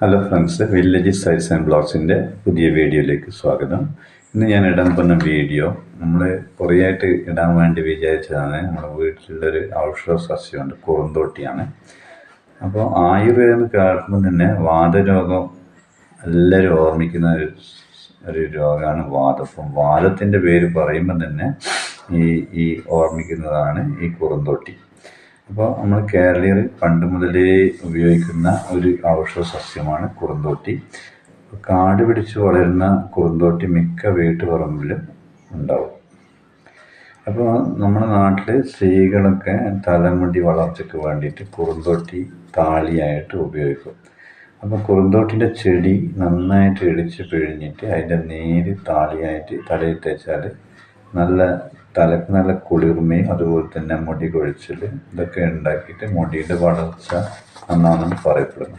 Hello friends, village size and ബ്ലോഗ്സിൻ്റെ പുതിയ വീഡിയോയിലേക്ക് സ്വാഗതം. ഇന്ന് ഞാൻ ഇടാൻ പോകുന്ന വീഡിയോ നമ്മൾ കുറേ ആയിട്ട് ഇടാൻ വേണ്ടി വിചാരിച്ചതാണ്. നമ്മുടെ വീട്ടിലുള്ളൊരു ഔഷധ സസ്യമുണ്ട്, കുറുന്തോട്ടിയാണ്. അപ്പോൾ ആയുർവേദം കേൾക്കുമ്പോൾ തന്നെ വാതരോഗം എല്ലാവരും ഓർമ്മിക്കുന്ന ഒരു രോഗമാണ് വാതം. അപ്പം വാതത്തിൻ്റെ പേര് പറയുമ്പോൾ തന്നെ ഈ ഓർമ്മിക്കുന്നതാണ് ഈ കുറുന്തോട്ടി. അപ്പോൾ നമ്മൾ കേരളീയർ പണ്ട് മുതലേ ഉപയോഗിക്കുന്ന ഒരു ഔഷധ സസ്യമാണ് കുറുന്തോട്ടി. കാട് പിടിച്ച് വളരുന്ന കുറുന്തോട്ടി മിക്ക വീട്ടുപറമ്പിലും ഉണ്ടാവും. അപ്പോൾ നമ്മുടെ നാട്ടിൽ സ്ത്രീകളൊക്കെ തലമുടി വളർച്ചയ്ക്ക് വേണ്ടിയിട്ട് കുറുന്തോട്ടി താളിയായിട്ട് ഉപയോഗിക്കും. അപ്പോൾ കുറുന്തോട്ടിൻ്റെ ചെടി നന്നായിട്ട് ഇടിച്ച് പിഴിഞ്ഞിട്ട് അതിൻ്റെ നീര് താളിയായിട്ട് തലയിൽ തേച്ചാൽ തലക്ക് നല്ല കുളിർമയും അതുപോലെ തന്നെ മുടി കൊഴിച്ചിൽ ഇതൊക്കെ ഉണ്ടാക്കിയിട്ട് മുടിയുടെ വളർച്ച നന്നാണെന്ന് പറയപ്പെടുന്നു.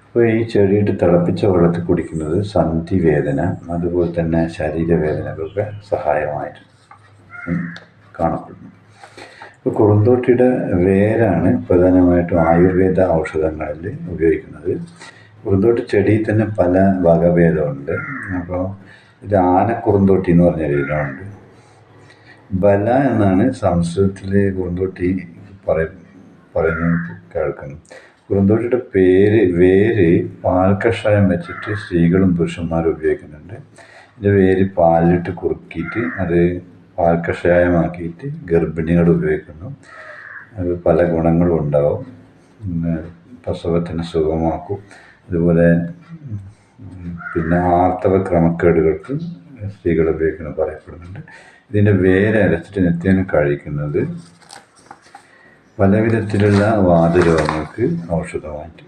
അപ്പോൾ ഈ ചെടിയിട്ട് തിളപ്പിച്ച വെള്ളത്തിൽ കുടിക്കുന്നത് സന്ധിവേദന അതുപോലെ തന്നെ ശരീരവേദനകൾക്ക് സഹായമായിട്ട് കാണപ്പെടുന്നു. ഇപ്പോൾ കുറുന്തോട്ടിയുടെ വേരാണ് പ്രധാനമായിട്ടും ആയുർവേദ ഔഷധങ്ങളിൽ ഉപയോഗിക്കുന്നത്. കുറുന്തോട്ടി ചെടിയിൽ തന്നെ പല വകഭേദമുണ്ട്. അപ്പോൾ ഇത് ആനക്കുറുന്തോട്ടി എന്ന് പറഞ്ഞൊരു ഇനമുണ്ട്. ബല എന്നാണ് സംസ്കൃതത്തിലെ കുറുന്തോട്ടി പറയുന്നത് കേൾക്കുന്നത്. കുറുന്തോട്ടിയുടെ വേര് പാൽ കഷായം വെച്ചിട്ട് സ്ത്രീകളും പുരുഷന്മാരും ഉപയോഗിക്കുന്നുണ്ട്. ഇതിൻ്റെ വേര് പാലിലിട്ട് കുറുക്കിയിട്ട് അത് പാൽ കഷായമാക്കിയിട്ട് ഗർഭിണികൾ ഉപയോഗിക്കുന്നു. അത് പല ഗുണങ്ങളും ഉണ്ടാവും. പ്രസവത്തിന് സുഖമാക്കും. അതുപോലെ പിന്നെ ആർത്തവ ക്രമക്കേടുകൾക്ക് സ്ത്രീകൾ ഉപയോഗിക്കുന്നത് പറയപ്പെടുന്നുണ്ട്. ഇതിൻ്റെ വേര് അരച്ചിട്ട് നിത്യേന കഴിക്കുന്നത് പല വിധത്തിലുള്ള വാതരോഗങ്ങൾക്ക് ഔഷധമായിട്ട്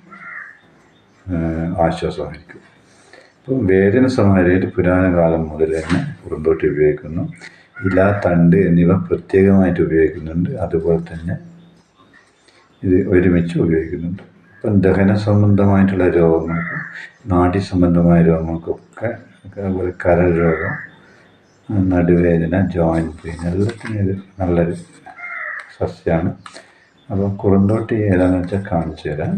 ആശ്വാസമായിരിക്കും. അപ്പോൾ വേദന സംഹാരമായിട്ട് പുരാതന കാലം മുതൽ തന്നെ കുറുന്തോട്ടി ഉപയോഗിക്കുന്നു. ഇല, തണ്ട് എന്നിവ പ്രത്യേകമായിട്ട് ഉപയോഗിക്കുന്നുണ്ട്. അതുപോലെ തന്നെ ഇത് ഒരുമിച്ച് ഉപയോഗിക്കുന്നുണ്ട്. ഇപ്പം ദഹന സംബന്ധമായിട്ടുള്ള രോഗങ്ങൾക്കും നാഡി സംബന്ധമായ രോഗങ്ങൾക്കൊക്കെ അതുപോലെ കരൾ രോഗം, നടുവേദന, ജോയിൻറ്റ് പെയിൻ എല്ലാത്തിനും ഇത് നല്ലൊരു സസ്യമാണ്. അപ്പോൾ കുറുന്തോട്ടി ഏതാണെന്ന് വെച്ചാൽ കാണിച്ചു തരാം.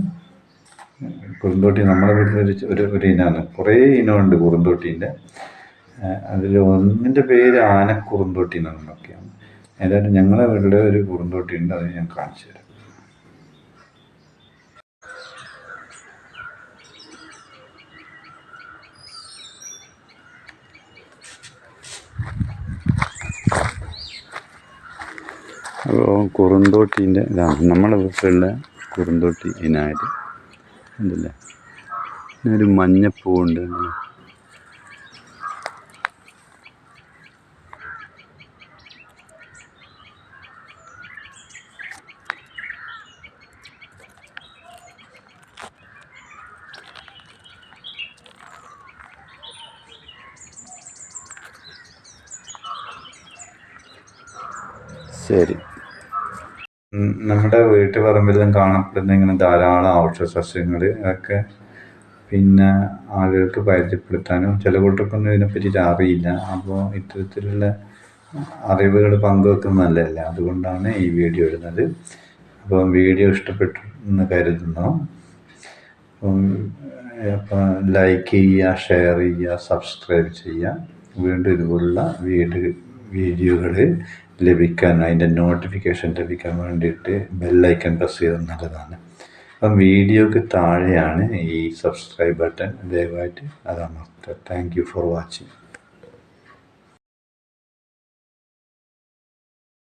കുറുന്തോട്ടി നമ്മുടെ വീട്ടിലൊരു ഇനമാണ്. കുറേ ഇനമുണ്ട് കുറുന്തോട്ടീൻ്റെ. അതിൽ ഒന്നിൻ്റെ പേര് ആനക്കുറുന്തോട്ടി എന്നൊക്കെയാണ്. ഏതായാലും ഞങ്ങളുടെ വീട്ടിൽ ഒരു കുറുന്തോട്ടി ഉണ്ട്, അത് ഞാൻ കാണിച്ചു തരാം. അപ്പോൾ കുറുന്തോട്ടീൻ്റെ ഇതാണ് നമ്മുടെ വീട്ടിലുള്ള കുറുന്തോട്ടി ഇനായത്. ഉണ്ടല്ലേ, ഒരു മഞ്ഞപ്പൂവുണ്ട്. ശരി, നമ്മുടെ വീട്ടുപറമ്പിലും കാണപ്പെടുന്ന ഇങ്ങനെ ധാരാളം ഔഷധ സസ്യങ്ങൾ ഒക്കെ പിന്നെ ആളുകൾക്ക് പരിചയപ്പെടുത്താനും ചില കൂട്ടർക്കൊന്നും ഇതിനെപ്പറ്റി അറിയില്ല. അപ്പോൾ ഇത്തരത്തിലുള്ള അറിവുകൾ പങ്കുവെക്കുന്നത് നല്ലതല്ല. അതുകൊണ്ടാണ് ഈ വീഡിയോ ഇടുന്നത്. അപ്പം വീഡിയോ ഇഷ്ടപ്പെട്ടു എന്ന് കരുതുന്നു. അപ്പം ലൈക്ക് ചെയ്യുക, ഷെയർ ചെയ്യുക, സബ്സ്ക്രൈബ് ചെയ്യുക. വീണ്ടും ഇതുപോലുള്ള വീഡിയോകൾ ലഭിക്കാൻ, അതിൻ്റെ നോട്ടിഫിക്കേഷൻ ലഭിക്കാൻ വേണ്ടിയിട്ട് ബെല്ലൈക്കൺ പ്രസ് ചെയ്ത് നല്ലതാണ്. അപ്പം വീഡിയോക്ക് താഴെയാണ് ഈ സബ്സ്ക്രൈബ് ബട്ടൺ, ദയവായിട്ട് അത് അമർത്തുക. Thank you for watching.